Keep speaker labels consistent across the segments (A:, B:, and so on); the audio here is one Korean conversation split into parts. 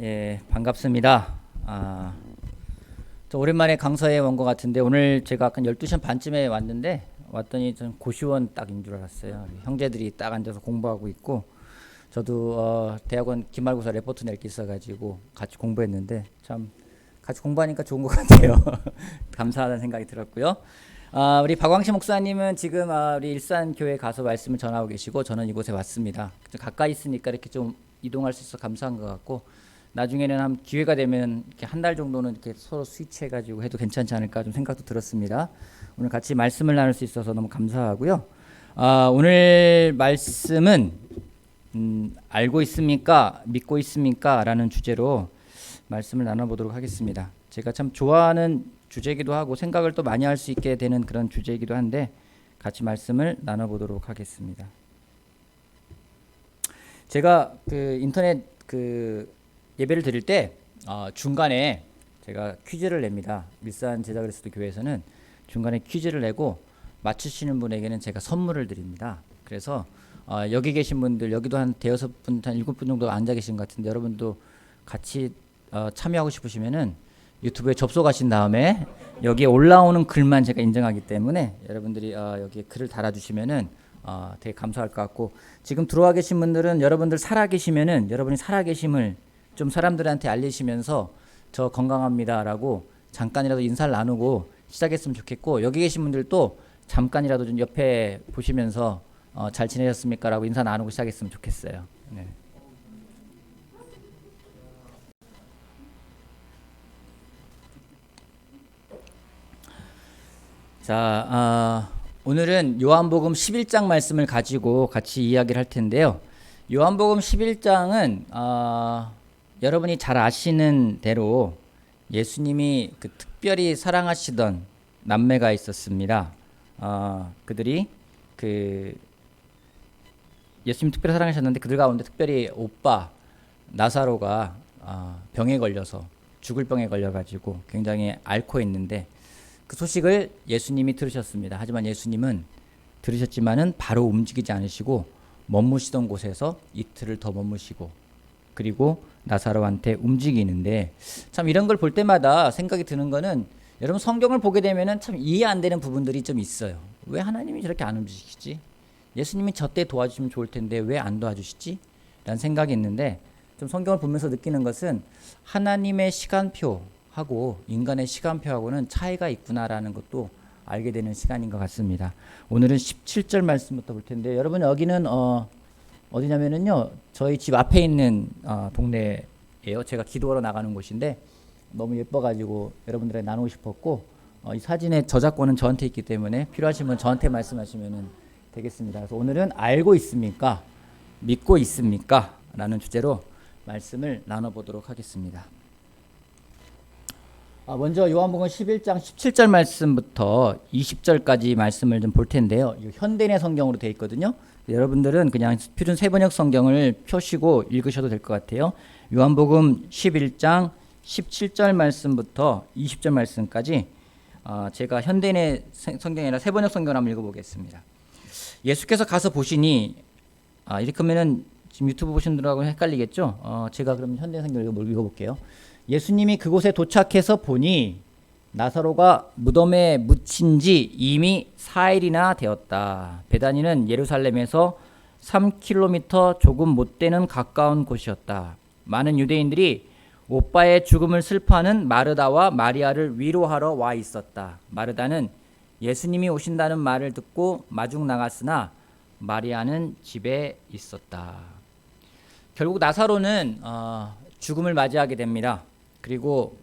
A: 예, 반갑습니다. 저 오랜만에 강사에 온 것 같은데 오늘 제가 아까 12시 반쯤에 왔더니 전 고시원 딱인 줄 알았어요. 형제들이 딱 앉아서 공부하고 있고 저도 대학원 기말고사 레포트 낼 게 있어가지고 같이 공부했는데 참 같이 공부하니까 좋은 것 같아요. 감사하다는 생각이 들었고요. 우리 박광식 목사님은 지금 우리 일산교회 가서 말씀을 전하고 계시고 저는 이곳에 왔습니다. 가까이 있으니까 이렇게 좀 이동할 수 있어서 감사한 것 같고 나중에는 한 기회가 되면 이렇게 한 달 정도는 이렇게 서로 스위치해가지고 해도 괜찮지 않을까 좀 생각도 들었습니다. 오늘 같이 말씀을 나눌 수 있어서 너무 감사하고요. 오늘 말씀은 알고 있습니까? 믿고 있습니까? 라는 주제로 말씀을 나눠보도록 하겠습니다. 제가 참 좋아하는 주제이기도 하고 생각을 또 많이 할 수 있게 되는 그런 주제이기도 한데 같이 말씀을 나눠보도록 하겠습니다. 제가 그 인터넷 예배를 드릴 때 중간에 제가 퀴즈를 냅니다. 일산 제자그리스도 교회에서는 중간에 퀴즈를 내고 맞추시는 분에게는 제가 선물을 드립니다. 그래서 여기 계신 분들 여기도 한 대여섯 분, 한 7분 정도 앉아 계신 것 같은데 여러분도 같이 참여하고 싶으시면은 유튜브에 접속하신 다음에 여기에 올라오는 글만 제가 인정하기 때문에 여러분들이 여기에 글을 달아주시면은 되게 감사할 것 같고 지금 들어와 계신 분들은 여러분들 살아계시면은 여러분이 살아계심을 좀 사람들한테 알리시면서 저 건강합니다라고 잠깐이라도 인사를 나누고 시작했으면 좋겠고 여기 계신 분들도 잠깐이라도 좀 옆에 보시면서 잘 지내셨습니까라고 인사 나누고 시작했으면 좋겠어요. 네. 자, 오늘은 요한복음 11장 말씀을 가지고 같이 이야기를 할 텐데요. 요한복음 11장은 여러분이 잘 아시는 대로 예수님이 그 특별히 사랑하시던 남매가 있었습니다. 그들이 예수님 특별히 사랑하셨는데 그들 가운데 특별히 오빠 나사로가 병에 걸려서 죽을 병에 걸려가지고 굉장히 앓고 있는데 그 소식을 예수님이 들으셨습니다. 하지만 예수님은 들으셨지만은 바로 움직이지 않으시고 머무시던 곳에서 이틀을 더 머무시고 그리고 나사로한테 움직이는데 참 이런 걸 볼 때마다 생각이 드는 거는 여러분 성경을 보게 되면은 참 이해 안 되는 부분들이 좀 있어요. 왜 하나님이 저렇게 안 움직이시지? 예수님이 저때 도와주시면 좋을 텐데 왜 안 도와주시지? 라는 생각이 있는데 좀 성경을 보면서 느끼는 것은 하나님의 시간표하고 인간의 시간표하고는 차이가 있구나라는 것도 알게 되는 시간인 것 같습니다. 오늘은 17절 말씀부터 볼 텐데 여러분 여기는 어디냐면은요 저희 집 앞에 있는 동네예요. 제가 기도하러 나가는 곳인데 너무 예뻐가지고 여러분들에게 나누고 싶었고 이 사진의 저작권은 저한테 있기 때문에 필요하신 분 저한테 말씀하시면 되겠습니다. 그래서 오늘은 알고 있습니까? 믿고 있습니까? 라는 주제로 말씀을 나눠보도록 하겠습니다. 먼저 요한복음 11장 17절 말씀부터 20절까지 말씀을 좀 볼 텐데요. 현대인의 성경으로 되어 있거든요. 여러분들은 그냥 표준 세번역 성경을 펴시고 읽으셔도 될 것 같아요. 요한복음 11장 17절 말씀부터 20절 말씀까지 제가 현대인의 성경이라 세번역 성경을 한번 읽어보겠습니다. 예수께서 가서 보시니 이렇게 하면은 지금 유튜브 보시는 분들하고 헷갈리겠죠? 제가 그럼 현대인 성경을 읽어볼게요. 예수님이 그곳에 도착해서 보니 나사로가 무덤에 묻힌 지 이미 4일이나 되었다. 베다니는 예루살렘에서 3km 조금 못 되는 가까운 곳이었다. 많은 유대인들이 오빠의 죽음을 슬퍼하는 마르다와 마리아를 위로하러 와 있었다. 마르다는 예수님이 오신다는 말을 듣고 마중 나갔으나 마리아는 집에 있었다. 결국 나사로는 죽음을 맞이하게 됩니다. 그리고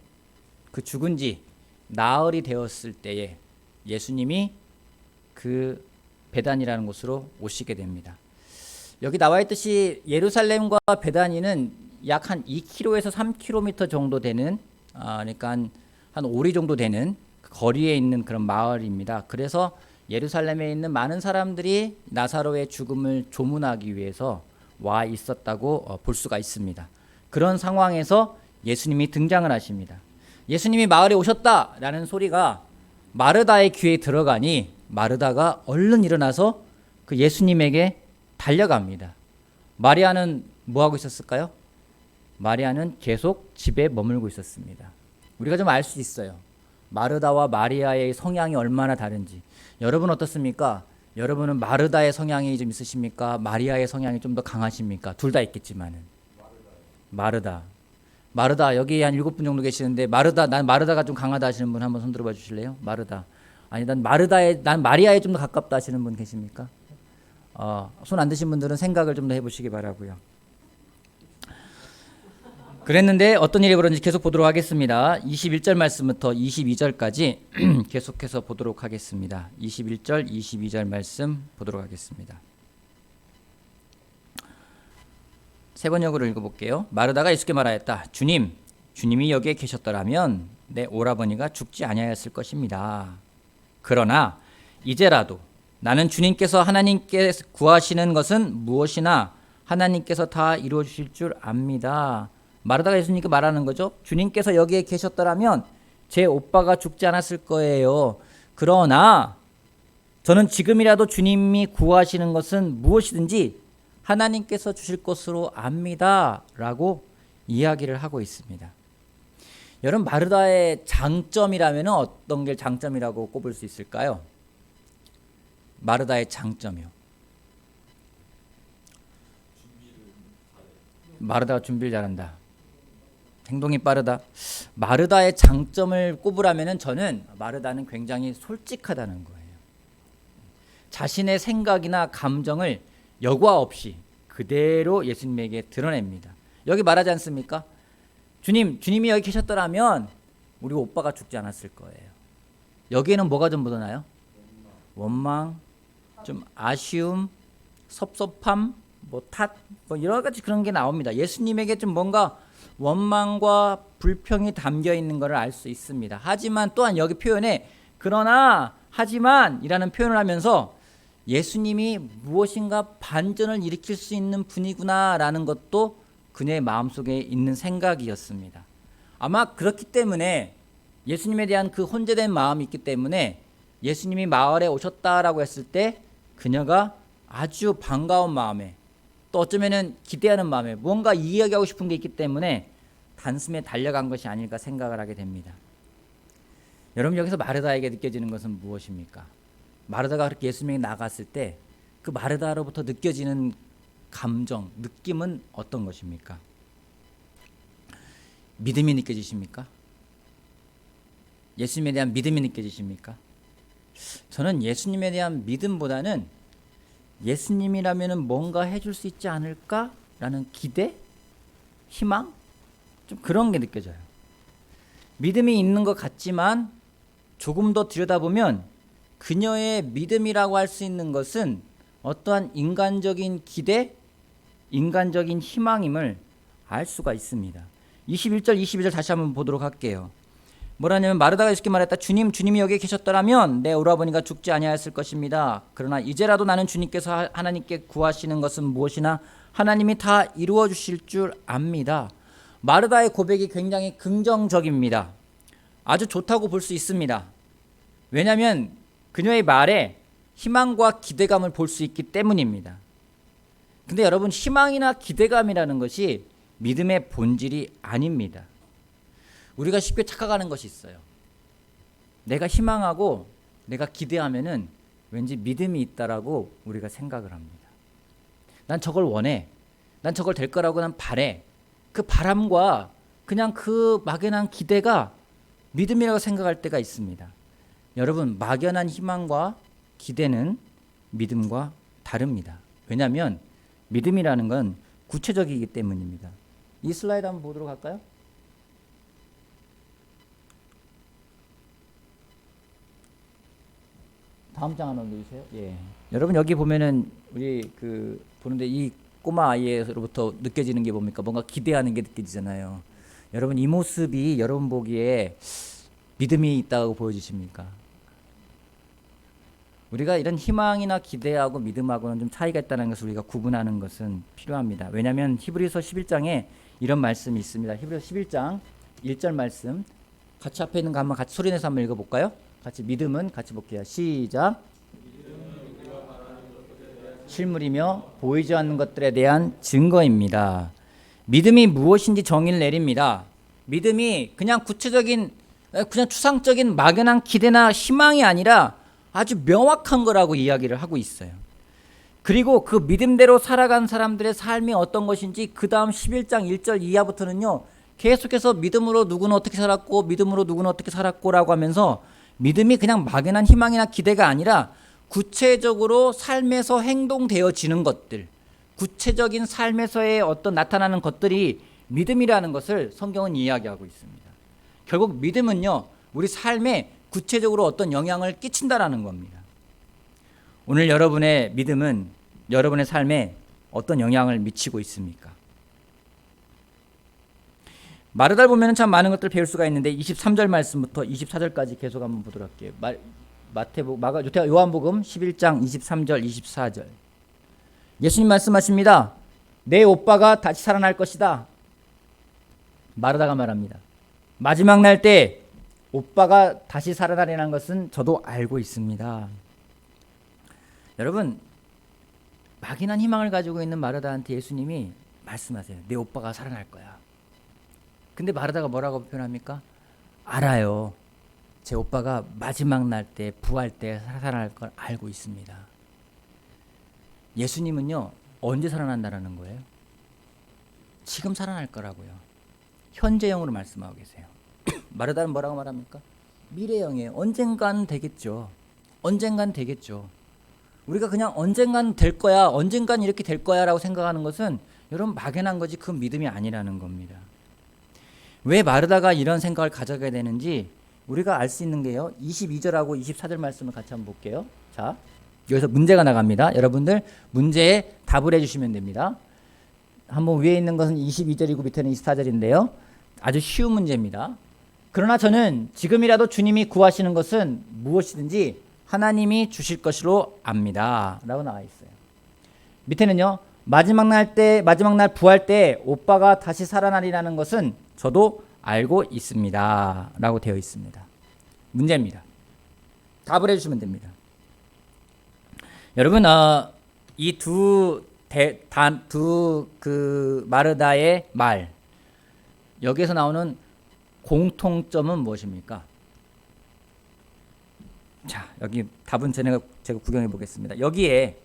A: 그 죽은 지 나흘이 되었을 때에 예수님이 그 베단이라는 곳으로 오시게 됩니다. 여기 나와 있듯이 예루살렘과 베다니는 약 한 2km에서 3km 정도 되는 그러니까 한 5리 정도 되는 거리에 있는 그런 마을입니다. 그래서 예루살렘에 있는 많은 사람들이 나사로의 죽음을 조문하기 위해서 와 있었다고 볼 수가 있습니다. 그런 상황에서 예수님이 등장을 하십니다. 예수님이 마을에 오셨다라는 소리가 마르다의 귀에 들어가니 마르다가 얼른 일어나서 그 예수님에게 달려갑니다. 마리아는 뭐 하고 있었을까요? 마리아는 계속 집에 머물고 있었습니다. 우리가 좀 알 수 있어요. 마르다와 마리아의 성향이 얼마나 다른지. 여러분 어떻습니까? 여러분은 마르다의 성향이 좀 있으십니까? 마리아의 성향이 좀 더 강하십니까? 둘 다 있겠지만은. 마르다 여기 한 7분 정도 계시는데 난 마르다가 좀 강하다 하시는 분 한번 손 들어봐 주실래요? 마르다. 아니 난 마리아에 좀 더 가깝다 하시는 분 계십니까? 손 안 드신 분들은 생각을 좀 더 해보시기 바라고요. 그랬는데 어떤 일이 벌어졌는지 계속 보도록 하겠습니다. 21절 말씀부터 22절까지 계속해서 보도록 하겠습니다. 21절, 22절 말씀 보도록 하겠습니다. 세 번역으로 읽어볼게요. 마르다가 예수께 말하였다. 주님이 여기에 계셨더라면 내 오라버니가 죽지 아니하였을 것입니다. 그러나 이제라도 나는 주님께서 하나님께 구하시는 것은 무엇이나 하나님께서 다 이루어 주실 줄 압니다. 마르다가 예수님께 말하는 거죠. 주님께서 여기에 계셨더라면 제 오빠가 죽지 않았을 거예요. 그러나 저는 지금이라도 주님이 구하시는 것은 무엇이든지 하나님께서 주실 것으로 압니다. 라고 이야기를 하고 있습니다. 여러분 마르다의 장점이라면 어떤 게 장점이라고 꼽을 수 있을까요? 마르다의 장점이요. 마르다가 준비를 잘한다. 행동이 빠르다. 마르다의 장점을 꼽으라면 저는 마르다는 굉장히 솔직하다는 거예요. 자신의 생각이나 감정을 여과 없이 그대로 예수님에게 드러냅니다. 여기 말하지 않습니까? 주님이 여기 계셨더라면 우리 오빠가 죽지 않았을 거예요. 여기에는 뭐가 좀 묻어나요? 원망, 좀 아쉬움, 섭섭함, 탓, 여러 가지 그런 게 나옵니다. 예수님에게 좀 뭔가 원망과 불평이 담겨 있는 것을 알 수 있습니다. 하지만 또한 여기 표현에 그러나 하지만 이라는 표현을 하면서 예수님이 무엇인가 반전을 일으킬 수 있는 분이구나 라는 것도 그녀의 마음속에 있는 생각이었습니다. 아마 그렇기 때문에 예수님에 대한 그 혼재된 마음이 있기 때문에 예수님이 마을에 오셨다라고 했을 때 그녀가 아주 반가운 마음에 또 어쩌면은 기대하는 마음에 뭔가 이야기하고 싶은 게 있기 때문에 단숨에 달려간 것이 아닐까 생각을 하게 됩니다. 여러분 여기서 마르다에게 느껴지는 것은 무엇입니까? 마르다가 그렇게 예수님에게 나갔을 때 그 마르다로부터 느껴지는 감정, 느낌은 어떤 것입니까? 믿음이 느껴지십니까? 예수님에 대한 믿음이 느껴지십니까? 저는 예수님에 대한 믿음보다는 예수님이라면 뭔가 해줄 수 있지 않을까라는 기대, 희망, 좀 그런 게 느껴져요. 믿음이 있는 것 같지만 조금 더 들여다보면 그녀의 믿음이라고 할 수 있는 것은 어떠한 인간적인 기대, 인간적인 희망임을 알 수가 있습니다. 21절, 22절 다시 한번 보도록 할게요. 뭐라냐면 마르다가 예수께 말했다. 주님이 여기에 계셨더라면 내 오라버니가 죽지 아니하였을 것입니다. 그러나 이제라도 나는 주님께서 하나님께 구하시는 것은 무엇이나 하나님이 다 이루어 주실 줄 압니다. 마르다의 고백이 굉장히 긍정적입니다. 아주 좋다고 볼 수 있습니다. 왜냐하면 그녀의 말에 희망과 기대감을 볼 수 있기 때문입니다. 근데 여러분 희망이나 기대감이라는 것이 믿음의 본질이 아닙니다. 우리가 쉽게 착각하는 것이 있어요. 내가 희망하고 내가 기대하면은 왠지 믿음이 있다라고 우리가 생각을 합니다. 난 저걸 원해. 난 저걸 될 거라고 난 바래. 그 바람과 그냥 그 막연한 기대가 믿음이라고 생각할 때가 있습니다. 여러분 막연한 희망과 기대는 믿음과 다릅니다. 왜냐하면 믿음이라는 건 구체적이기 때문입니다. 이 슬라이드 한번 보도록 할까요? 다음 장 하나 올려주세요. 예. 여러분 여기 보면은 우리 보는데 이 꼬마 아이로부터 느껴지는 게 뭡니까? 뭔가 기대하는 게 느껴지잖아요. 여러분 이 모습이 여러분 보기에 믿음이 있다고 보여지십니까? 우리가 이런 희망이나 기대하고 믿음하고는 좀 차이가 있다는 것을 우리가 구분하는 것은 필요합니다. 왜냐하면 히브리서 11장에 이런 말씀이 있습니다. 히브리서 11장 1절 말씀 같이 앞에 있는 거 한번 같이 소리내서 한번 읽어볼까요? 같이 믿음은 같이 볼게요. 시작. 실물이며 보이지 않는 것들에 대한 증거입니다. 믿음이 무엇인지 정의를 내립니다. 믿음이 그냥 구체적인, 그냥 추상적인 막연한 기대나 희망이 아니라 아주 명확한 거라고 이야기를 하고 있어요. 그리고 그 믿음대로 살아간 사람들의 삶이 어떤 것인지 그 다음 11장 1절 이하부터는요, 계속해서 믿음으로 누구는 어떻게 살았고 믿음으로 누구는 어떻게 살았고 라고 하면서 믿음이 그냥 막연한 희망이나 기대가 아니라 구체적으로 삶에서 행동되어지는 것들, 구체적인 삶에서의 어떤 나타나는 것들이 믿음이라는 것을 성경은 이야기하고 있습니다. 결국 믿음은요, 우리 삶에 구체적으로 어떤 영향을 끼친다라는 겁니다. 오늘 여러분의 믿음은 여러분의 삶에 어떤 영향을 미치고 있습니까? 마르다를 보면 참 많은 것들을 배울 수가 있는데 23절 말씀부터 24절까지 계속 한번 보도록 할게요. 요한복음 11장 23절 24절. 예수님 말씀하십니다. 내 오빠가 다시 살아날 것이다. 마르다가 말합니다. 마지막 날 때 오빠가 다시 살아나리라는 것은 저도 알고 있습니다. 여러분, 막연한 희망을 가지고 있는 마르다한테 예수님이 말씀하세요. 내 오빠가 살아날 거야. 근데 마르다가 뭐라고 표현합니까? 알아요. 제 오빠가 마지막 날 때, 부활 때 살아날 걸 알고 있습니다. 예수님은요, 언제 살아난다라는 거예요? 지금 살아날 거라고요. 현재형으로 말씀하고 계세요. 마르다는 뭐라고 말합니까? 미래형이에요. 언젠간 되겠죠. 언젠간 되겠죠. 우리가 그냥 언젠간 될 거야, 언젠간 이렇게 될 거야 라고 생각하는 것은 여러분 막연한 거지 그 믿음이 아니라는 겁니다. 왜 마르다가 이런 생각을 가져가야 되는지 우리가 알 수 있는 게요, 22절하고 24절 말씀을 같이 한번 볼게요. 자, 여기서 문제가 나갑니다. 여러분들 문제에 답을 해주시면 됩니다. 한번 위에 있는 것은 22절이고 밑에는 24절인데요. 아주 쉬운 문제입니다. 그러나 저는 지금이라도 주님이 구하시는 것은 무엇이든지 하나님이 주실 것으로 압니다. 라고 나와 있어요. 밑에는요, 마지막 날 부활 때 오빠가 다시 살아나리라는 것은 저도 알고 있습니다. 라고 되어 있습니다. 문제입니다. 답을 해주시면 됩니다. 여러분, 이 마르다의 말, 여기에서 나오는 공통점은 무엇입니까? 자, 여기 답은 제가 구경해 보겠습니다. 여기에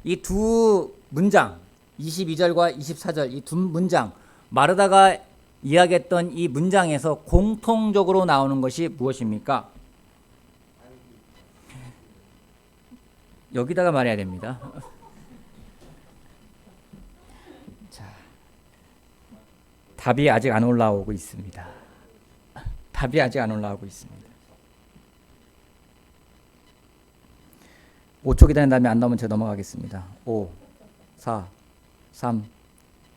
A: 이 두 문장, 22절과 24절 이 두 문장, 마르다가 이야기했던 이 문장에서 공통적으로 나오는 것이 무엇입니까? 여기다가 말해야 됩니다. 자, 답이 아직 안 올라오고 있습니다. 답이 아직 안 올라오고 있습니다. 5초 기다린 다음에 안 나오면 제가 넘어가겠습니다. 5, 4, 3,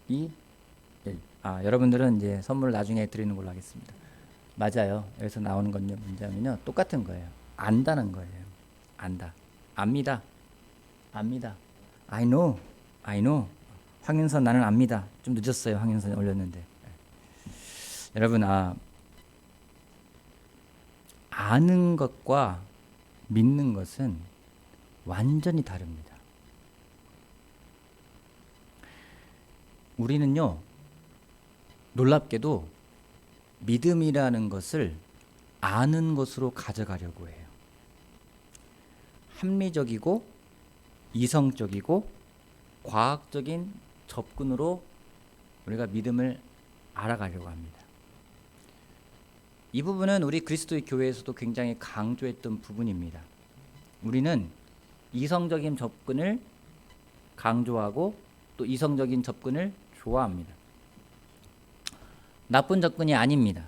A: 2, 1. 여러분들은 이제 선물을 나중에 드리는 걸로 하겠습니다. 맞아요. 여기서 나오는 건요, 문장은요, 똑같은 거예요. 안다는 거예요. 안다. 압니다. 압니다. I know. 황윤선 나는 압니다. 좀 늦었어요. 황윤선 올렸는데. 여러분, 아는 것과 믿는 것은 완전히 다릅니다. 우리는요, 놀랍게도 믿음이라는 것을 아는 것으로 가져가려고 해요. 합리적이고 이성적이고 과학적인 접근으로 우리가 믿음을 알아가려고 합니다. 이 부분은 우리 그리스도의 교회에서도 굉장히 강조했던 부분입니다. 우리는 이성적인 접근을 강조하고 또 이성적인 접근을 좋아합니다. 나쁜 접근이 아닙니다.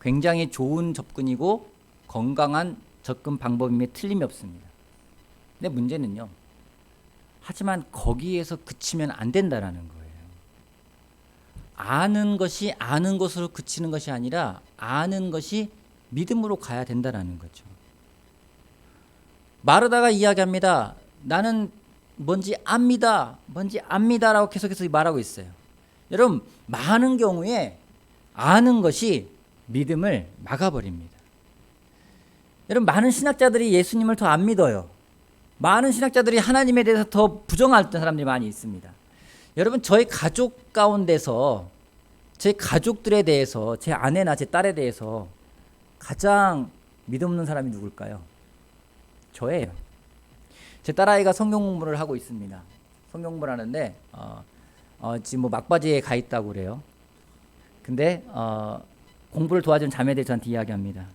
A: 굉장히 좋은 접근이고 건강한 접근 방법임에 틀림이 없습니다. 근데 문제는요, 하지만 거기에서 그치면 안 된다라는 거예요. 아는 것이 아는 것으로 그치는 것이 아니라 아는 것이 믿음으로 가야 된다라는 거죠. 마르다가 이야기합니다. 나는 뭔지 압니다라고 계속해서 말하고 있어요. 여러분, 많은 경우에 아는 것이 믿음을 막아버립니다. 여러분, 많은 신학자들이 예수님을 더 안 믿어요. 많은 신학자들이 하나님에 대해서 더 부정했던 사람들이 많이 있습니다. 여러분, 저희 가족 가운데서 제 가족들에 대해서, 제 아내나 제 딸에 대해서 가장 믿음 없는 사람이 누굴까요? 저예요. 제 딸아이가 성경 공부를 하고 있습니다. 성경 공부를 하는데 지금 뭐 막바지에 가 있다고 그래요. 근데 공부를 도와준 자매들이 저한테 이야기합니다.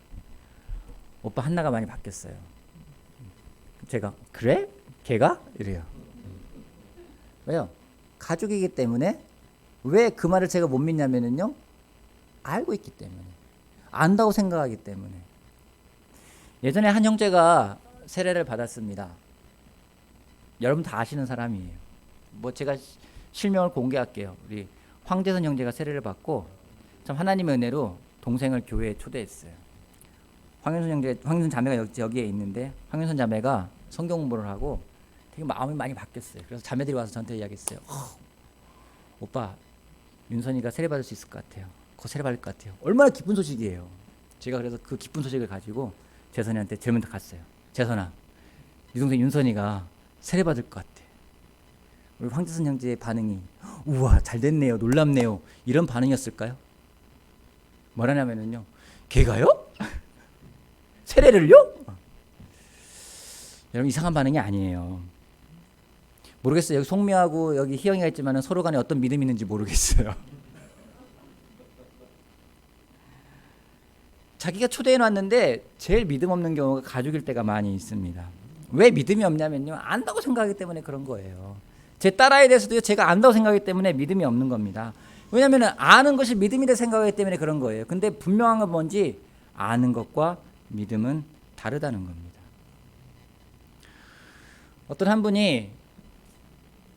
A: 오빠 한나가 많이 바뀌었어요. 제가 그래? 걔가? 이래요. 왜요? 가족이기 때문에. 왜 그 말을 제가 못 믿냐면요, 알고 있기 때문에, 안다고 생각하기 때문에. 예전에 한 형제가 세례를 받았습니다. 여러분 다 아시는 사람이에요. 뭐 제가 실명을 공개할게요. 우리 황재선 형제가 세례를 받고 참 하나님의 은혜로 동생을 교회에 초대했어요. 황윤선 자매가 여기에 있는데, 황윤선 자매가 성경 공부를 하고 되게 마음이 많이 바뀌었어요. 그래서 자매들이 와서 저한테 이야기했어요. 오빠, 윤선이가 세례 받을 수 있을 것 같아요. 곧 세례 받을 것 같아요. 얼마나 기쁜 소식이에요. 제가 그래서 그 기쁜 소식을 가지고 재선이한테 제일 먼저 갔어요. 재선아, 네 동생 윤선이가 세례 받을 것 같아. 우리 황재선 형제의 반응이 우와, 잘 됐네요, 놀랍네요, 이런 반응이었을까요? 뭐라냐면요, 걔가요? 세례를요? 여러분, 이상한 반응이 아니에요. 모르겠어요. 여기 송미하고 여기 희영이가 있지만 서로 간에 어떤 믿음이 있는지 모르겠어요. 자기가 초대해 놨는데 제일 믿음 없는 경우가 가족일 때가 많이 있습니다. 왜 믿음이 없냐면요, 안다고 생각하기 때문에 그런 거예요. 제 딸아이에 대해서도 제가 안다고 생각하기 때문에 믿음이 없는 겁니다. 왜냐하면 아는 것이 믿음이라 생각하기 때문에 그런 거예요. 근데 분명한 건 뭔지, 아는 것과 믿음은 다르다는 겁니다. 어떤 한 분이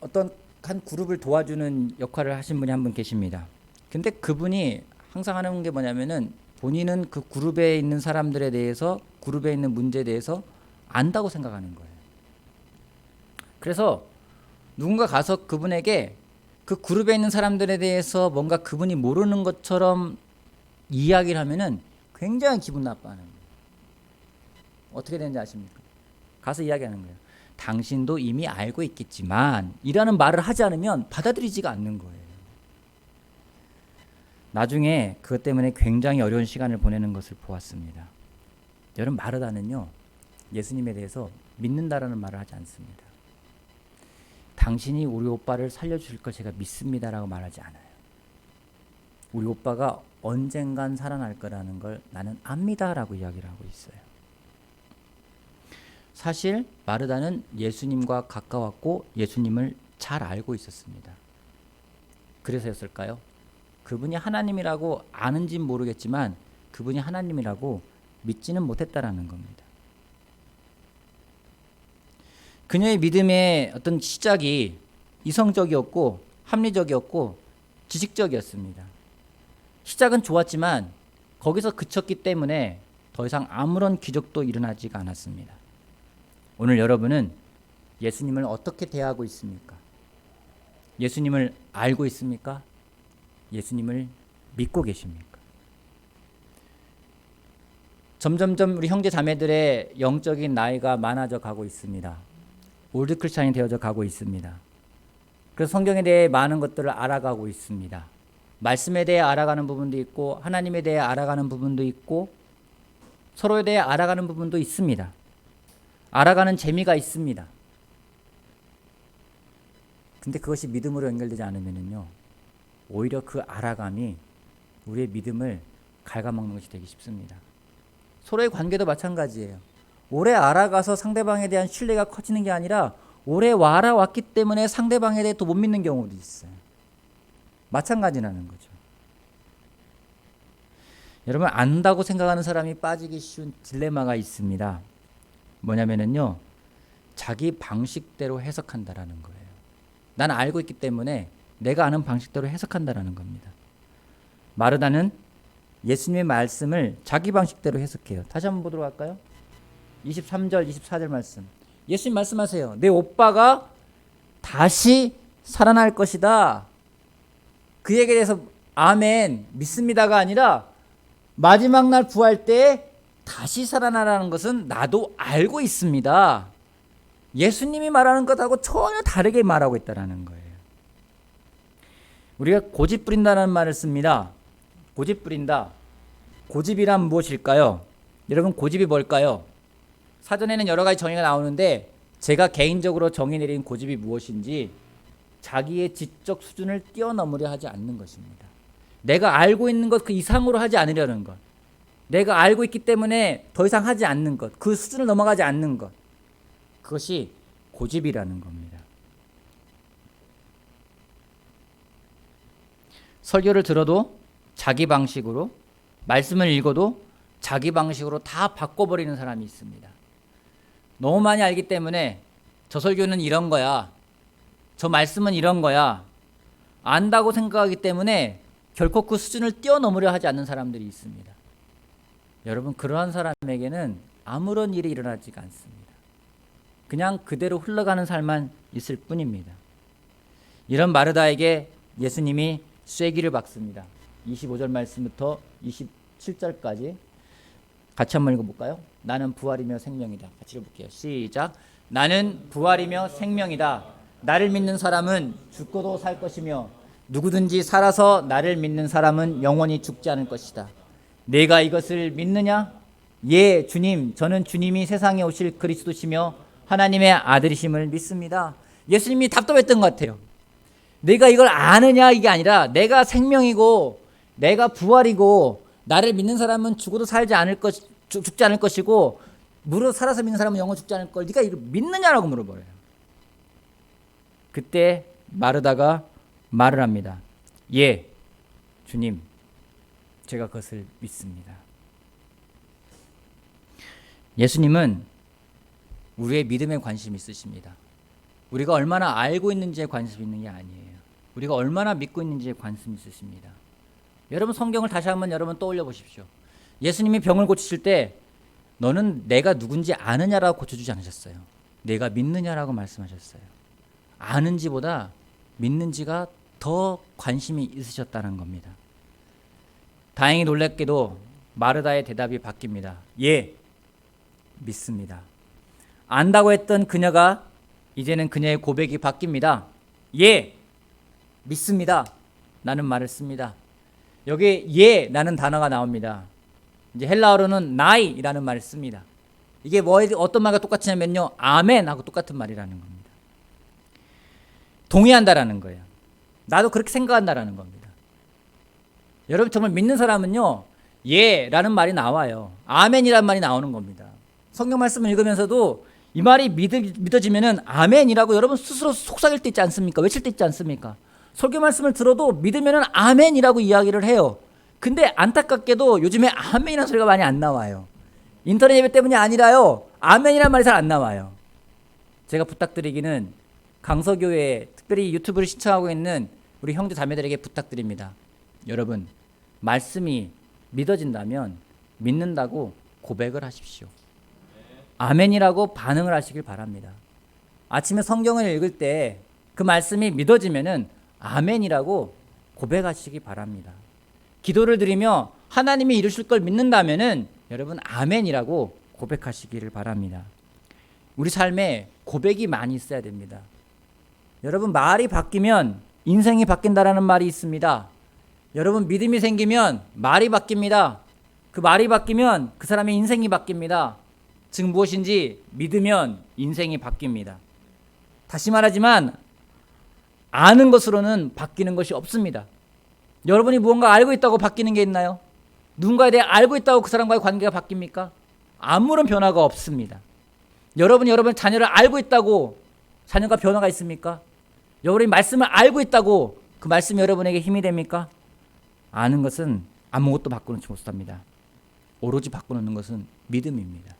A: 어떤 한 그룹을 도와주는 역할을 하신 분이 한 분 계십니다. 근데 그분이 항상 하는 게 뭐냐면은, 본인은 그 그룹에 있는 사람들에 대해서, 그룹에 있는 문제에 대해서 안다고 생각하는 거예요. 그래서 누군가 가서 그분에게 그 그룹에 있는 사람들에 대해서 뭔가 그분이 모르는 것처럼 이야기를 하면은 굉장히 기분 나빠하는 거예요. 어떻게 되는지 아십니까? 가서 이야기하는 거예요. 당신도 이미 알고 있겠지만, 이라는 말을 하지 않으면 받아들이지가 않는 거예요. 나중에 그것 때문에 굉장히 어려운 시간을 보내는 것을 보았습니다. 여러분, 마르다는요, 예수님에 대해서 믿는다라는 말을 하지 않습니다. 당신이 우리 오빠를 살려주실 걸 제가 믿습니다라고 말하지 않아요. 우리 오빠가 언젠간 살아날 거라는 걸 나는 압니다라고 이야기를 하고 있어요. 사실 마르다는 예수님과 가까웠고 예수님을 잘 알고 있었습니다. 그래서였을까요? 그분이 하나님이라고 아는진 모르겠지만 그분이 하나님이라고 믿지는 못했다라는 겁니다. 그녀의 믿음의 어떤 시작이 이성적이었고 합리적이었고 지식적이었습니다. 시작은 좋았지만 거기서 그쳤기 때문에 더 이상 아무런 기적도 일어나지가 않았습니다. 오늘 여러분은 예수님을 어떻게 대하고 있습니까? 예수님을 알고 있습니까? 예수님을 믿고 계십니까? 점점점 우리 형제 자매들의 영적인 나이가 많아져 가고 있습니다. 올드 크리스찬이 되어져 가고 있습니다. 그래서 성경에 대해 많은 것들을 알아가고 있습니다. 말씀에 대해 알아가는 부분도 있고 하나님에 대해 알아가는 부분도 있고 서로에 대해 알아가는 부분도 있습니다. 알아가는 재미가 있습니다. 근데 그것이 믿음으로 연결되지 않으면요, 오히려 그 알아감이 우리의 믿음을 갉아먹는 것이 되기 쉽습니다. 서로의 관계도 마찬가지예요. 오래 알아가서 상대방에 대한 신뢰가 커지는 게 아니라 오래 알아왔기 때문에 상대방에 대해 또 못 믿는 경우도 있어요. 마찬가지라는 거죠. 여러분, 안다고 생각하는 사람이 빠지기 쉬운 딜레마가 있습니다. 뭐냐면요, 자기 방식대로 해석한다라는 거예요. 난 알고 있기 때문에 내가 아는 방식대로 해석한다라는 겁니다. 마르다는 예수님의 말씀을 자기 방식대로 해석해요. 다시 한번 보도록 할까요? 23절, 24절 말씀. 예수님 말씀하세요. 내 오빠가 다시 살아날 것이다. 그에게 대해서 아멘, 믿습니다가 아니라 마지막 날 부활 때 다시 살아나라는 것은 나도 알고 있습니다. 예수님이 말하는 것하고 전혀 다르게 말하고 있다는 거예요. 우리가 고집 부린다는 말을 씁니다. 고집 부린다. 고집이란 무엇일까요? 여러분, 고집이 뭘까요? 사전에는 여러 가지 정의가 나오는데 제가 개인적으로 정의 내린 고집이 무엇인지 자기의 지적 수준을 뛰어넘으려 하지 않는 것입니다. 내가 알고 있는 것 그 이상으로 하지 않으려는 것. 내가 알고 있기 때문에 더 이상 하지 않는 것. 그 수준을 넘어가지 않는 것. 그것이 고집이라는 겁니다. 설교를 들어도 자기 방식으로, 말씀을 읽어도 자기 방식으로 다 바꿔버리는 사람이 있습니다. 너무 많이 알기 때문에 저 설교는 이런 거야, 저 말씀은 이런 거야, 안다고 생각하기 때문에 결코 그 수준을 뛰어넘으려 하지 않는 사람들이 있습니다. 여러분, 그러한 사람에게는 아무런 일이 일어나지가 않습니다. 그냥 그대로 흘러가는 삶만 있을 뿐입니다. 이런 마르다에게 예수님이 쐐기를 박습니다. 25절 말씀부터 27절까지 같이 한번 읽어볼까요? 나는 부활이며 생명이다. 같이 읽어볼게요. 시작. 나는 부활이며 생명이다. 나를 믿는 사람은 죽고도 살 것이며 누구든지 살아서 나를 믿는 사람은 영원히 죽지 않을 것이다. 내가 이것을 믿느냐? 예, 주님, 저는 주님이 세상에 오실 그리스도시며 하나님의 아들이심을 믿습니다. 예수님이 답답했던 것 같아요. 내가 이걸 아느냐 이게 아니라 내가 생명이고 내가 부활이고 나를 믿는 사람은 죽어도 살지 않을 것, 죽지 않을 것이고 무릇 살아서 믿는 사람은 영원 죽지 않을 걸 네가 이걸 믿느냐라고 물어버려요. 그때 마르다가 말을 합니다. 예, 주님, 제가 그것을 믿습니다. 예수님은 우리의 믿음에 관심이 있으십니다. 우리가 얼마나 알고 있는지에 관심이 있는 게 아니에요. 우리가 얼마나 믿고 있는지에 관심이 있으십니다. 여러분, 성경을 다시 한번 여러분 떠올려 보십시오. 예수님이 병을 고치실 때 너는 내가 누군지 아느냐라고 고쳐주지 않으셨어요. 내가 믿느냐라고 말씀하셨어요. 아는지보다 믿는지가 더 관심이 있으셨다는 겁니다. 다행히 놀랍게도 마르다의 대답이 바뀝니다. 예, 믿습니다. 안다고 했던 그녀가 이제는 그녀의 고백이 바뀝니다. 예, 믿습니다. 라는 말을 씁니다. 여기 예 라는 단어가 나옵니다. 이제 헬라어로는 나이라는 말을 씁니다. 이게 어떤 말과 똑같냐면요, 아멘하고 똑같은 말이라는 겁니다. 동의한다라는 거예요. 나도 그렇게 생각한다라는 겁니다. 여러분, 정말 믿는 사람은요, 예 라는 말이 나와요. 아멘이라는 말이 나오는 겁니다. 성경 말씀을 읽으면서도 이 말이 믿어지면은 아멘이라고 여러분 스스로 속삭일 때 있지 않습니까? 외칠 때 있지 않습니까? 설교 말씀을 들어도 믿으면은 아멘이라고 이야기를 해요. 근데 안타깝게도 요즘에 아멘이라는 소리가 많이 안 나와요. 인터넷 예배 때문이 아니라요, 아멘이라는 말이 잘 안 나와요. 제가 부탁드리기는 강서교회 특별히 유튜브를 시청하고 있는 우리 형제 자매들에게 부탁드립니다. 여러분, 말씀이 믿어진다면 믿는다고 고백을 하십시오. 아멘이라고 반응을 하시길 바랍니다. 아침에 성경을 읽을 때 그 말씀이 믿어지면은 아멘이라고 고백하시기 바랍니다. 기도를 드리며 하나님이 이루실 걸 믿는다면은 여러분 아멘이라고 고백하시기를 바랍니다. 우리 삶에 고백이 많이 있어야 됩니다. 여러분, 말이 바뀌면 인생이 바뀐다라는 말이 있습니다. 여러분, 믿음이 생기면 말이 바뀝니다. 그 말이 바뀌면 그 사람의 인생이 바뀝니다. 즉 무엇인지 믿으면 인생이 바뀝니다. 다시 말하지만 아는 것으로는 바뀌는 것이 없습니다. 여러분이 무언가 알고 있다고 바뀌는 게 있나요? 누군가에 대해 알고 있다고 그 사람과의 관계가 바뀝니까? 아무런 변화가 없습니다. 여러분 자녀를 알고 있다고 자녀가 변화가 있습니까? 여러분이 말씀을 알고 있다고 그 말씀이 여러분에게 힘이 됩니까? 아는 것은 아무것도 바꿔놓지 못합니다. 오로지 바꿔놓는 것은 믿음입니다.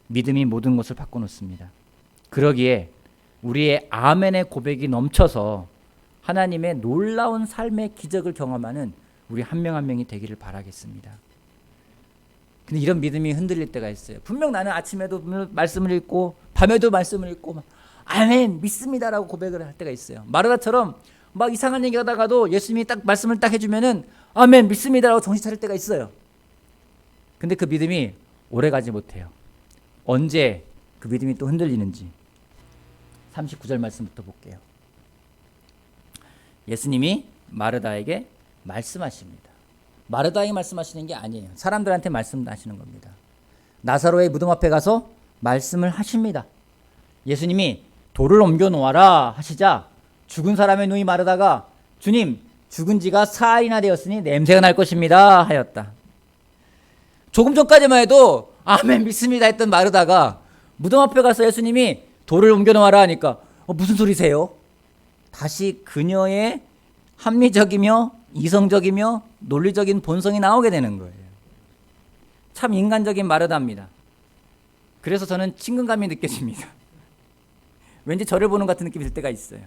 A: 믿음이 모든 것을 바꿔놓습니다. 그러기에 우리의 아멘의 고백이 넘쳐서 하나님의 놀라운 삶의 기적을 경험하는 우리 한 명 한 명이 되기를 바라겠습니다. 근데 이런 믿음이 흔들릴 때가 있어요. 분명 나는 아침에도 말씀을 읽고 밤에도 말씀을 읽고 막 아멘 믿습니다라고 고백을 할 때가 있어요. 마르다처럼 막 이상한 얘기하다가도 예수님이 딱 말씀을 딱 해주면은 아멘 믿습니다라고 정신 차릴 때가 있어요. 근데 그 믿음이 오래가지 못해요. 언제 그 믿음이 또 흔들리는지 39절 말씀부터 볼게요. 예수님이 마르다에게 말씀하십니다. 마르다에게 말씀하시는 게 아니에요. 사람들한테 말씀하시는 겁니다. 나사로의 무덤 앞에 가서 말씀을 하십니다. 예수님이 돌을 옮겨 놓아라 하시자 죽은 사람의 눈이 마르다가 주님, 죽은 지가 4일이나 되었으니 냄새가 날 것입니다 하였다. 조금 전까지만 해도 아멘 믿습니다 했던 마르다가 무덤 앞에 가서 예수님이 돌을 옮겨 놓아라 하니까 무슨 소리세요? 다시 그녀의 합리적이며 이성적이며 논리적인 본성이 나오게 되는 거예요. 참 인간적인 마르다입니다. 그래서 저는 친근감이 느껴집니다. 왠지 저를 보는 같은 느낌이 들 때가 있어요.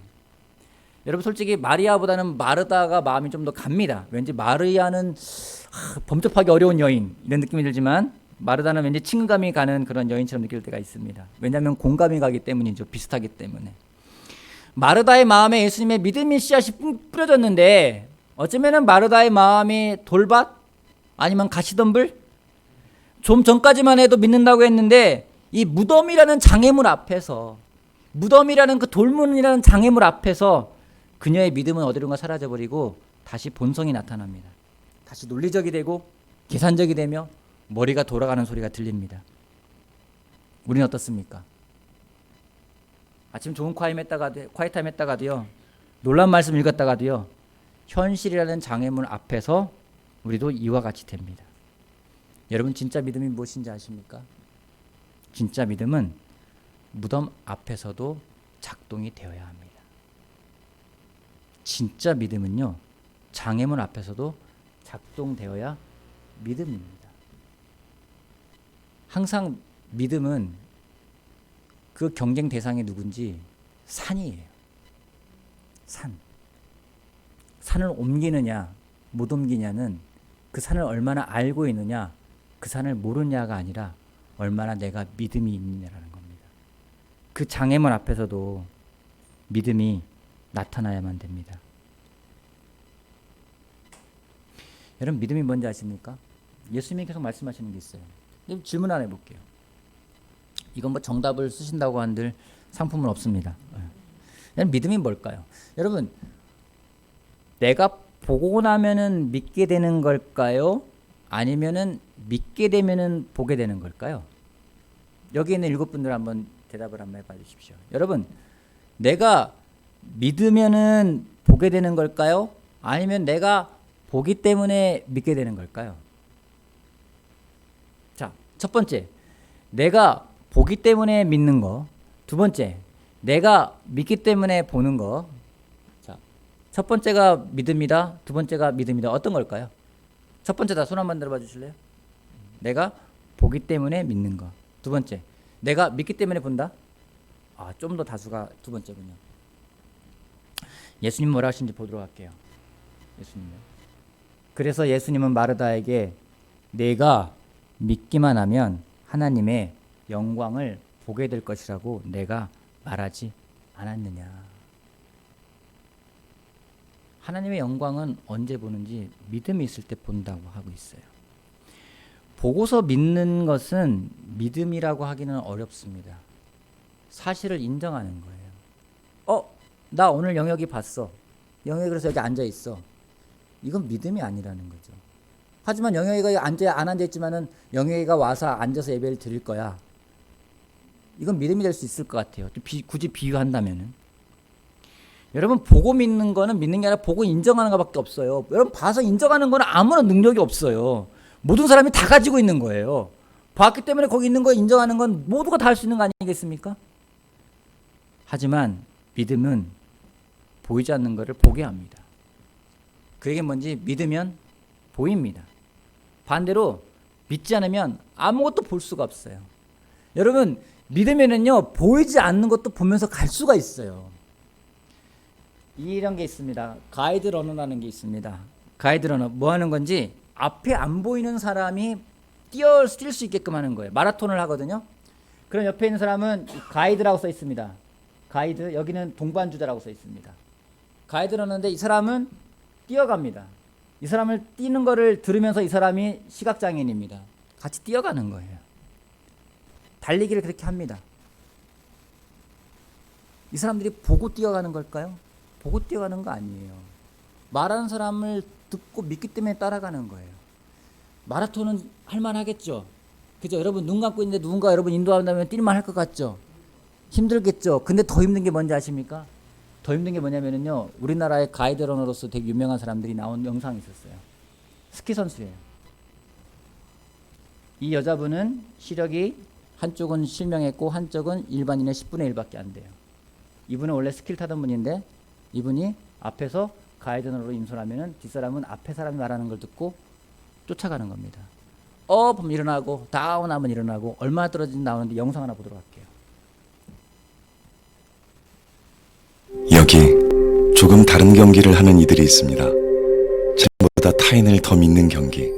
A: 여러분 솔직히 마리아보다는 마르다가 마음이 좀 더 갑니다. 왠지 마리아는 범접하기 어려운 여인 이런 느낌이 들지만 마르다는 왠지 친근감이 가는 그런 여인처럼 느낄 때가 있습니다. 왜냐하면 공감이 가기 때문이죠. 비슷하기 때문에. 마르다의 마음에 예수님의 믿음의 씨앗이 뿌려졌는데 어쩌면 마르다의 마음이 돌밭 아니면 가시덤불? 좀 전까지만 해도 믿는다고 했는데 이 무덤이라는 장애물 앞에서 무덤이라는 그 돌문이라는 장애물 앞에서 그녀의 믿음은 어디론가 사라져버리고 다시 본성이 나타납니다. 다시 논리적이 되고 계산적이 되며 머리가 돌아가는 소리가 들립니다. 우리는 어떻습니까? 아침 좋은 콰이타임 했다가도요. 놀라운 말씀 읽었다가도요. 현실이라는 장애물 앞에서 우리도 이와 같이 됩니다. 여러분 진짜 믿음이 무엇인지 아십니까? 진짜 믿음은 무덤 앞에서도 작동이 되어야 합니다. 진짜 믿음은요. 장애물 앞에서도 작동되어야 믿음입니다. 항상 믿음은 그 경쟁 대상이 누군지 산이에요. 산을 옮기느냐 못 옮기냐는 그 산을 얼마나 알고 있느냐 그 산을 모르느냐가 아니라 얼마나 내가 믿음이 있느냐라는 겁니다. 그 장애물 앞에서도 믿음이 나타나야만 됩니다. 여러분 믿음이 뭔지 아십니까? 예수님이 계속 말씀하시는 게 있어요. 질문 하나 해볼게요. 이건 뭐 정답을 쓰신다고 한들 상품은 없습니다. 믿음이 뭘까요? 여러분 내가 보고 나면은 믿게 되는 걸까요? 아니면은 믿게 되면은 보게 되는 걸까요? 여기 있는 7분들 한번 대답을 한번 해봐 주십시오. 여러분 내가 믿으면은 보게 되는 걸까요? 아니면 내가 보기 때문에 믿게 되는 걸까요? 자, 첫 번째 내가 보기 때문에 믿는 거. 두 번째 내가 믿기 때문에 보는 거. 자, 첫 번째가 믿음이다. 두 번째가 믿음이다. 어떤 걸까요? 첫 번째다. 손 한번 들어봐 주실래요? 내가 보기 때문에 믿는 거. 두 번째 내가 믿기 때문에 본다. 좀 더 다수가 두 번째군요. 예수님 뭐라 하시는지 보도록 할게요. 예수님요. 그래서 예수님은 마르다에게 내가 믿기만 하면 하나님의 영광을 보게 될 것이라고 내가 말하지 않았느냐. 하나님의 영광은 언제 보는지 믿음이 있을 때 본다고 하고 있어요. 보고서 믿는 것은 믿음이라고 하기는 어렵습니다. 사실을 인정하는 거예요. 나 오늘 영혁이 봤어. 영혁이 그래서 여기 앉아 있어. 이건 믿음이 아니라는 거죠. 하지만 영혁이가 안 앉아 있지만은 영혁이가 와서 앉아서 예배를 드릴 거야. 이건 믿음이 될 수 있을 것 같아요. 굳이 비유한다면은. 여러분 보고 믿는 거는 믿는 게 아니라 보고 인정하는 것밖에 없어요. 여러분 봐서 인정하는 거는 아무런 능력이 없어요. 모든 사람이 다 가지고 있는 거예요. 봤기 때문에 거기 있는 거 인정하는 건 모두가 다 할 수 있는 거 아니겠습니까? 하지만 믿음은 보이지 않는 것을 보게 합니다. 그게 뭔지 믿으면 보입니다. 반대로 믿지 않으면 아무것도 볼 수가 없어요. 여러분 믿으면은요 보이지 않는 것도 보면서 갈 수가 있어요. 이런 게 있습니다. 가이드 러너라는 게 있습니다. 가이드 러너 뭐 하는 건지 앞에 안 보이는 사람이 뛸 수 있게끔 하는 거예요. 마라톤을 하거든요. 그럼 옆에 있는 사람은 가이드라고 써 있습니다. 가이드, 여기는 동반주자라고 써 있습니다. 가이드 러너인데 이 사람은 뛰어갑니다. 이 사람을 뛰는 거를 들으면서 이 사람이 시각장애인입니다. 같이 뛰어가는 거예요. 달리기를 그렇게 합니다. 이 사람들이 보고 뛰어가는 걸까요? 보고 뛰어가는 거 아니에요. 말하는 사람을 듣고 믿기 때문에 따라가는 거예요. 마라톤은 할만하겠죠. 그죠? 여러분 눈 감고 있는데 누군가 여러분 인도한다면 뛸만 할 것 같죠? 힘들겠죠. 근데 더 힘든 게 뭔지 아십니까? 더 힘든 게 뭐냐면요. 우리나라의 가이드러너로서 되게 유명한 사람들이 나온 영상이 있었어요. 스키 선수예요. 이 여자분은 시력이 한쪽은 실명했고 한쪽은 일반인의 10분의 1밖에 안 돼요. 이분은 원래 스키를 타던 분인데 이분이 앞에서 가이드러너로 임선하면은 뒷사람은 앞에 사람이 말하는 걸 듣고 쫓아가는 겁니다. 하면 일어나고 다운 하면 일어나고 얼마나 떨어진지 나오는데 영상 하나 보도록 할게요.
B: 여기 조금 다른 경기를 하는 이들이 있습니다. 자신보다 타인을 더 믿는 경기,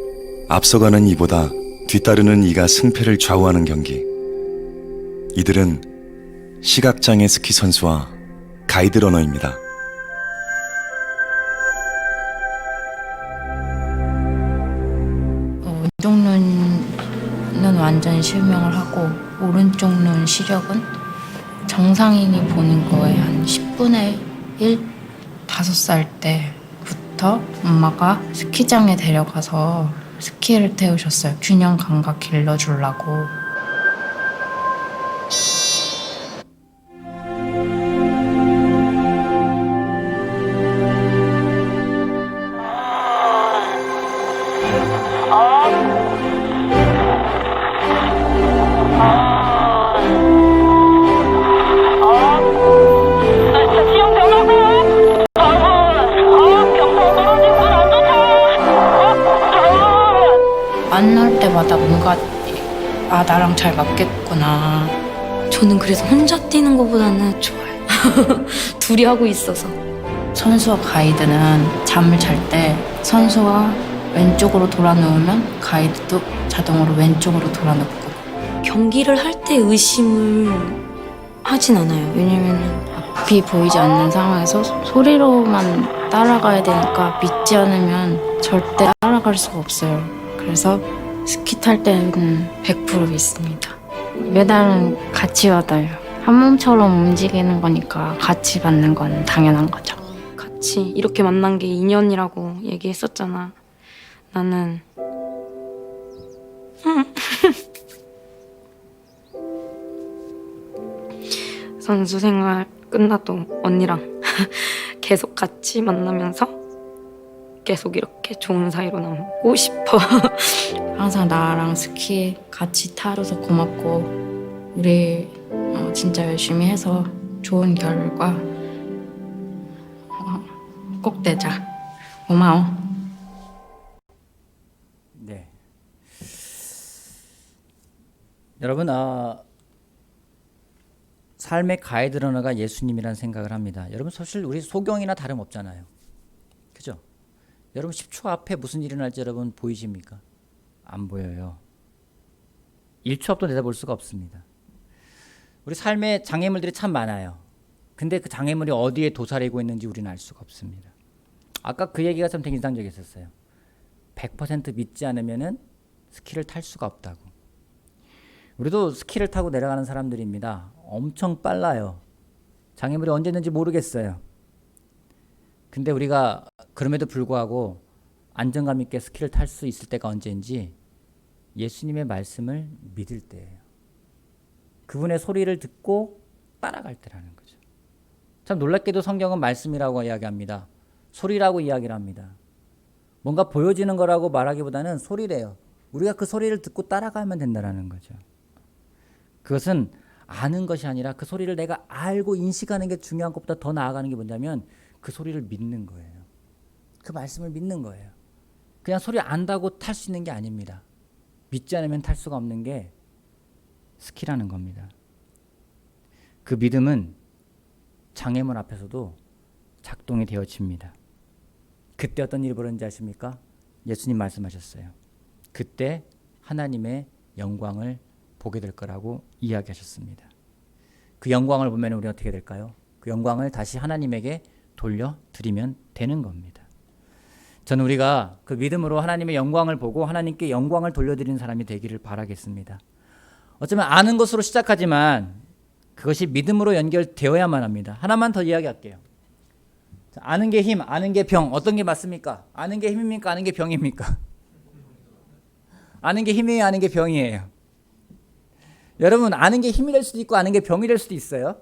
B: 앞서가는 이보다 뒤따르는 이가 승패를 좌우하는 경기. 이들은 시각장애 스키 선수와 가이드 러너입니다.
C: 왼쪽 눈은 완전 실명을 하고 오른쪽 눈 시력은 정상인이 보는 거에 한 10분의 1? 5살 때부터 엄마가 스키장에 데려가서 스키를 태우셨어요. 균형 감각 길러주려고. 만날 때마다 뭔가 나랑 잘 맞겠구나.
D: 저는 그래서 혼자 뛰는 것보다는 좋아요. 둘이 하고 있어서.
C: 선수와 가이드는 잠을 잘 때 선수가 왼쪽으로 돌아 누우면 가이드도 자동으로 왼쪽으로 돌아 눕고.
D: 경기를 할 때 의심을 하진 않아요. 왜냐면은
C: 앞이 보이지 않는 상황에서 소리로만 따라가야 되니까 믿지 않으면 절대 따라갈 수가 없어요. 그래서 스키 탈 때는 100% 믿습니다. 메달은 같이 받아요. 한 몸처럼 움직이는 거니까 같이 받는 건 당연한 거죠.
D: 같이 이렇게 만난 게 인연이라고 얘기했었잖아. 나는 선수 생활 끝나도 언니랑 계속 같이 만나면서 계속 이렇게 좋은 사이로 남고 싶어.
C: 항상 나랑 스키 같이 타줘서 고맙고 우리 진짜 열심히 해서 좋은 결과 꼭 내자. 고마워.
A: 네. 여러분, 삶의 가이드러너가 예수님이라는 생각을 합니다. 여러분 사실 우리 소경이나 다름없잖아요. 그죠? 여러분 10초 앞에 무슨 일이 날지 여러분 보이십니까? 안 보여요. 1초 앞도 내다볼 수가 없습니다. 우리 삶에 장애물들이 참 많아요. 근데 그 장애물이 어디에 도사리고 있는지 우리는 알 수가 없습니다. 아까 그 얘기가 참 되게 인상적이었어요. 100% 믿지 않으면은 스키를 탈 수가 없다고. 우리도 스키를 타고 내려가는 사람들입니다. 엄청 빨라요. 장애물이 언제 있는지 모르겠어요. 근데 우리가 그럼에도 불구하고 안정감 있게 스키를 탈 수 있을 때가 언제인지 예수님의 말씀을 믿을 때예요. 그분의 소리를 듣고 따라갈 때라는 거죠. 참 놀랍게도 성경은 말씀이라고 이야기합니다. 소리라고 이야기를 합니다. 뭔가 보여지는 거라고 말하기보다는 소리래요. 우리가 그 소리를 듣고 따라가면 된다는 거죠. 그것은 아는 것이 아니라 그 소리를 내가 알고 인식하는 게 중요한 것보다 더 나아가는 게 뭐냐면 그 소리를 믿는 거예요. 그 말씀을 믿는 거예요. 그냥 소리 안다고 탈 수 있는 게 아닙니다. 믿지 않으면 탈 수가 없는 게 스키라는 겁니다. 그 믿음은 장애물 앞에서도 작동이 되어집니다. 그때 어떤 일이 벌어진지 아십니까? 예수님 말씀하셨어요. 그때 하나님의 영광을 보게 될 거라고 이야기하셨습니다. 그 영광을 보면 우리는 어떻게 될까요? 그 영광을 다시 하나님에게 돌려드리면 되는 겁니다. 저는 우리가 그 믿음으로 하나님의 영광을 보고 하나님께 영광을 돌려드리는 사람이 되기를 바라겠습니다. 어쩌면 아는 것으로 시작하지만 그것이 믿음으로 연결되어야만 합니다. 하나만 더 이야기할게요. 자, 아는 게 힘, 아는 게 병. 어떤 게 맞습니까? 아는 게 힘입니까? 아는 게 병입니까? 아는 게 힘이에요, 아는 게 병이에요. 여러분, 아는 게 힘이 될 수도 있고 아는 게 병이 될 수도 있어요.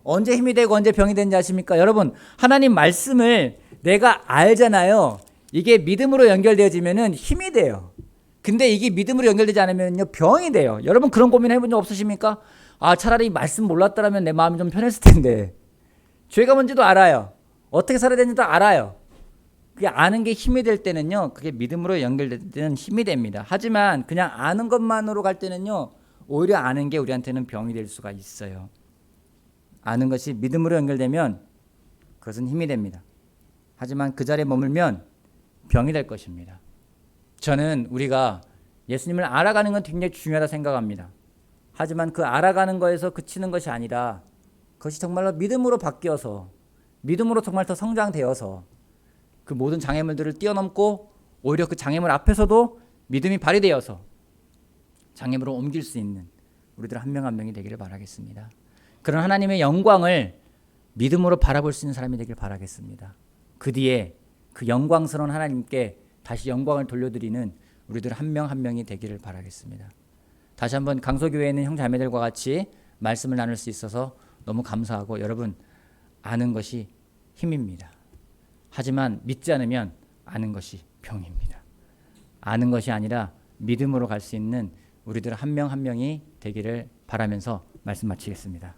A: 언제 힘이 되고 언제 병이 되는지 아십니까? 여러분, 하나님 말씀을 내가 알잖아요. 이게 믿음으로 연결되어지면은 힘이 돼요. 근데 이게 믿음으로 연결되지 않으면요, 병이 돼요. 여러분, 그런 고민 해본 적 없으십니까? 아, 차라리 말씀 몰랐더라면 내 마음이 좀 편했을 텐데. 죄가 뭔지도 알아요. 어떻게 살아야 되는지도 알아요. 그게 아는 게 힘이 될 때는요, 그게 믿음으로 연결되는 힘이 됩니다. 하지만 그냥 아는 것만으로 갈 때는요, 오히려 아는 게 우리한테는 병이 될 수가 있어요. 아는 것이 믿음으로 연결되면 그것은 힘이 됩니다. 하지만 그 자리에 머물면 병이 될 것입니다. 저는 우리가 예수님을 알아가는 건 굉장히 중요하다 생각합니다. 하지만 그 알아가는 거에서 그치는 것이 아니라 그것이 정말로 믿음으로 바뀌어서 믿음으로 정말 더 성장되어서 그 모든 장애물들을 뛰어넘고 오히려 그 장애물 앞에서도 믿음이 발휘되어서 장애물을 옮길 수 있는 우리들 한 명 한 명이 되기를 바라겠습니다. 그런 하나님의 영광을 믿음으로 바라볼 수 있는 사람이 되길 바라겠습니다. 그 뒤에 그 영광스러운 하나님께 다시 영광을 돌려드리는 우리들 한 명 한 명이 되기를 바라겠습니다. 다시 한번 강소교회에 있는 형 자매들과 같이 말씀을 나눌 수 있어서 너무 감사하고, 여러분, 아는 것이 힘입니다. 하지만 믿지 않으면 아는 것이 병입니다. 아는 것이 아니라 믿음으로 갈 수 있는 우리들 한 명 한 명이 되기를 바라면서 말씀 마치겠습니다.